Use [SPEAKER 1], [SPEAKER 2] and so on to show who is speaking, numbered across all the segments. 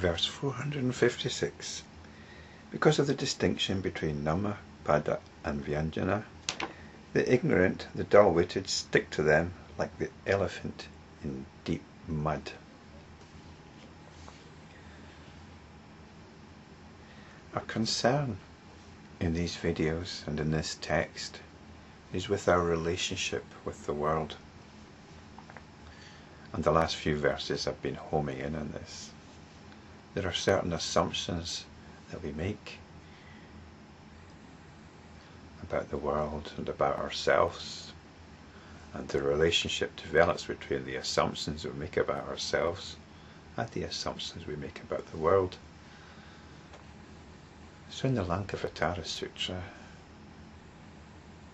[SPEAKER 1] verse 456. Because of the distinction between nama, pada and vyanjana, the ignorant, the dull-witted, stick to them like the elephant in deep mud. Our concern in these videos and in this text is with our relationship with the world. And the last few verses have been homing in on this. There are certain assumptions that we make about the world and about ourselves, and the relationship develops between the assumptions we make about ourselves and the assumptions we make about the world. So in the Lankavatara Sutra,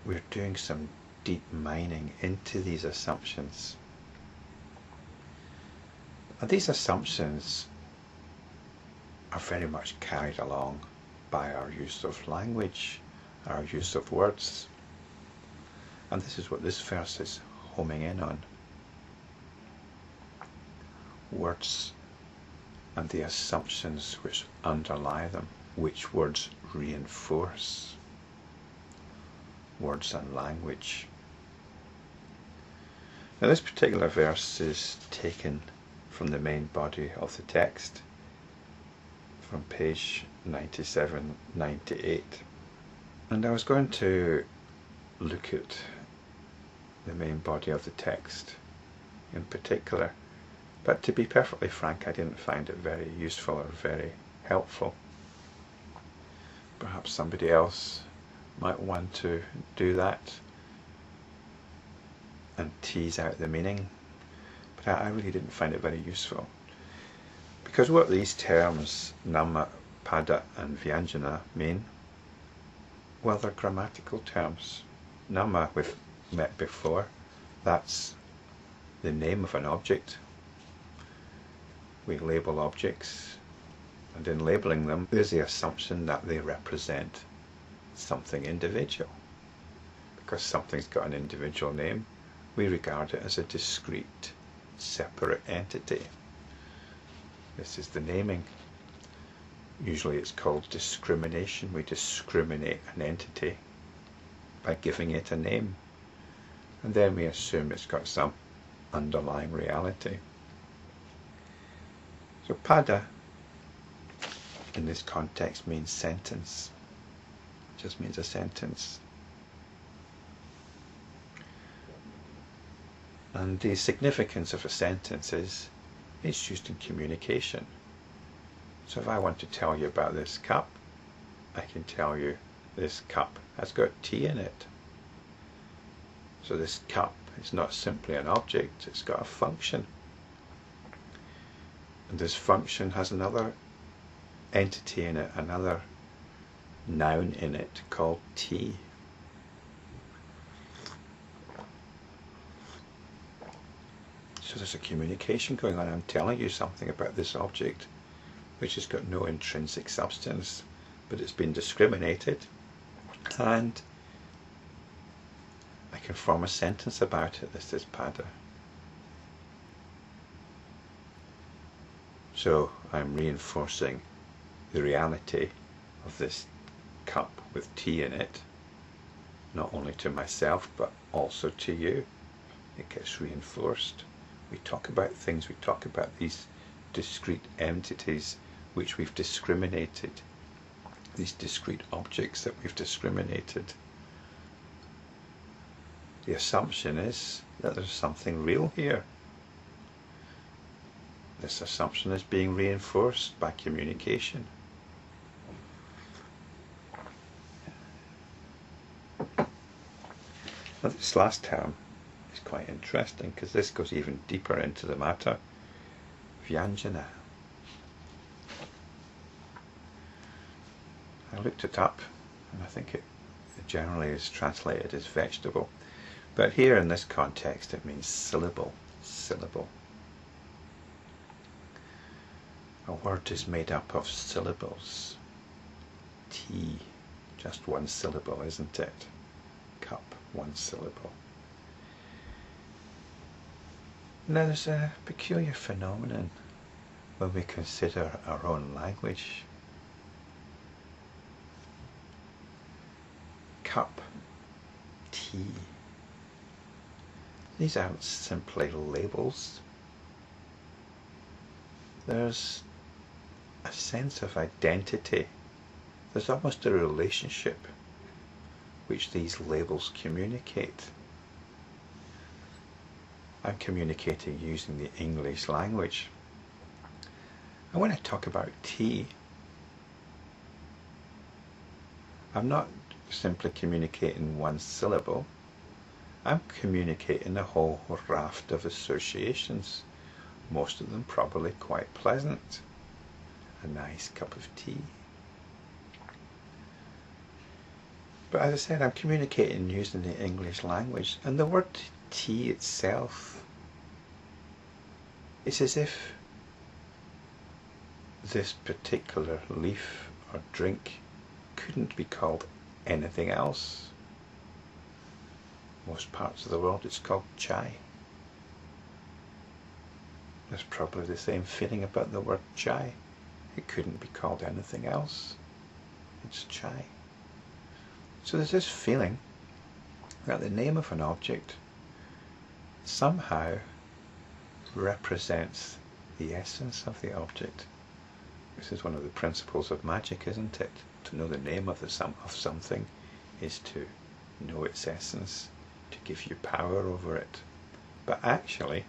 [SPEAKER 1] we're doing some deep mining into these assumptions. And these assumptions are very much carried along by our use of language, our use of words. And this is what this verse is homing in on. Words and the assumptions which underlie them, which words reinforce. Words and language. Now this particular verse is taken from the main body of the text, from page 97-98. And I was going to look at the main body of the text in particular, but to be perfectly frank, I didn't find it very useful or very helpful. Perhaps somebody else might want to do that and tease out the meaning, but I really didn't find it very useful. Because what these terms, nama, pada and vyanjana, mean, well, they're grammatical terms. Nama, we've met before, that's the name of an object. We label objects, and in labeling them, there's the assumption that they represent something individual. Because something's got an individual name, we regard it as a discrete, separate entity. This is the naming. Usually it's called discrimination. We discriminate an entity by giving it a name, and then we assume it's got some underlying reality. So pada in this context means sentence. It just means a sentence. And the significance of a sentence is it's used in communication. So if I want to tell you about this cup, I can tell you this cup has got tea in it. So this cup is not simply an object, it's got a function. And this function has another entity in it, another noun in it called tea. So there's a communication going on. I'm telling you something about this object which has got no intrinsic substance, but it's been discriminated, and I can form a sentence about it. This is pada. So I'm reinforcing the reality of this cup with tea in it, not only to myself but also to you. It gets reinforced. We talk about things, we talk about these discrete entities which we've discriminated, these discrete objects that we've discriminated. The assumption is that there's something real here. This assumption is being reinforced by communication. Now this last term is quite interesting because this goes even deeper into the matter. Vyanjana. I looked it up and I think it generally is translated as vegetable, but here in this context it means syllable. Syllable. A word is made up of syllables. Tea, just one syllable, isn't it? Cup, one syllable. Now there's a peculiar phenomenon when we consider our own language. Cup, tea. These aren't simply labels. There's a sense of identity. There's almost a relationship which these labels communicate. I'm communicating using the English language. And when I talk about tea, I'm not simply communicating one syllable. I'm communicating a whole raft of associations, most of them probably quite pleasant. A nice cup of tea. But as I said, I'm communicating using the English language, and the word tea itself, it's as if this particular leaf or drink couldn't be called anything else. Most parts of the world it's called chai. There's probably the same feeling about the word chai. It couldn't be called anything else. It's chai. So there's this feeling that the name of an object somehow represents the essence of the object. This is one of the principles of magic, isn't it? To know the name of something is to know its essence, to give you power over it. But actually,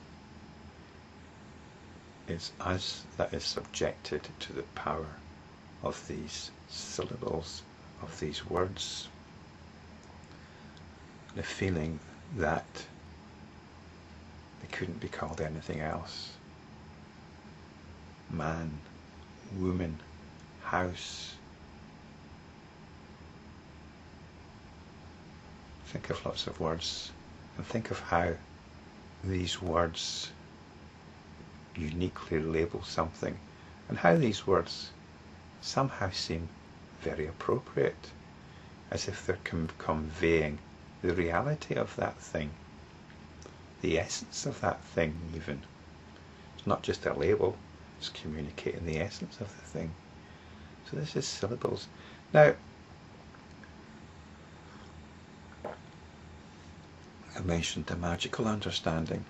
[SPEAKER 1] it's us that is subjected to the power of these syllables, of these words. The feeling that they couldn't be called anything else. Man, woman, house. Think of lots of words and think of how these words uniquely label something, and how these words somehow seem very appropriate, as if they're conveying the reality of that thing, the essence of that thing even. It's not just a label, it's communicating the essence of the thing. So this is syllables. Now, I mentioned the magical understanding.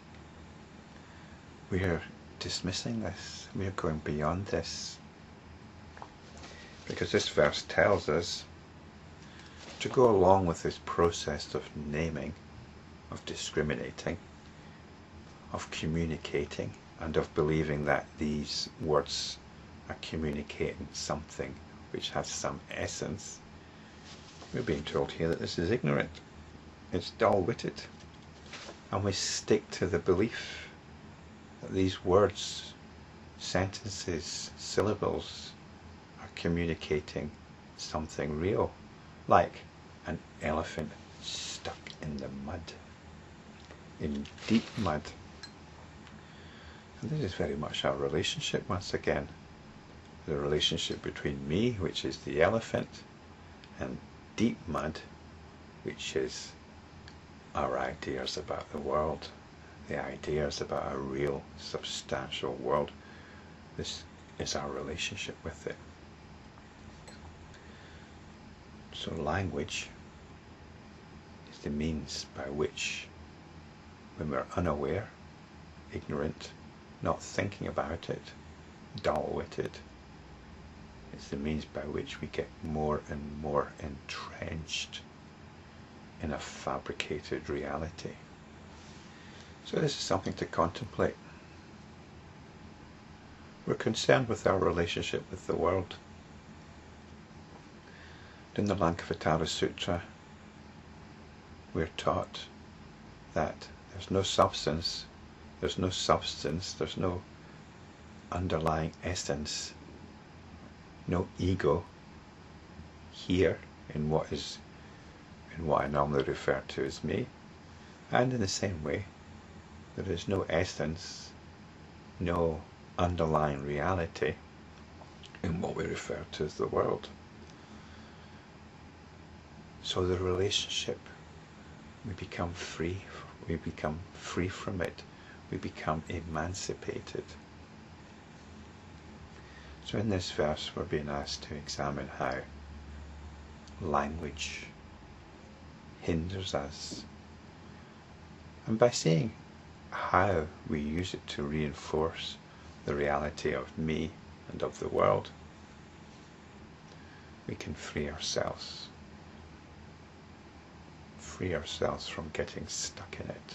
[SPEAKER 1] We are dismissing this. We are going beyond this. Because this verse tells us to go along with this process of naming, of discriminating, of communicating, and of believing that these words are communicating something which has some essence. We're being told here that this is ignorant. It's dull-witted. And we stick to the belief that these words, sentences, syllables are communicating something real, like an elephant stuck in the mud, in deep mud. And this is very much our relationship once again. The relationship between me, which is the elephant, and deep mud, which is our ideas about the world, the ideas about a real, substantial world. This is our relationship with it. So language is the means by which, when we're unaware, ignorant, not thinking about it, dull-witted, it's the means by which we get more and more entrenched in a fabricated reality. So this is something to contemplate. We're concerned with our relationship with the world. In the Lankavatara Sutra, we're taught that there's no substance, there's no underlying essence, no ego here in what I normally refer to as me. And in the same way, there is no essence, no underlying reality in what we refer to as the world. So the relationship, we become free from it, we become emancipated. So in this verse we're being asked to examine how language hinders us. And by seeing how we use it to reinforce the reality of me and of the world, we can free ourselves from getting stuck in it.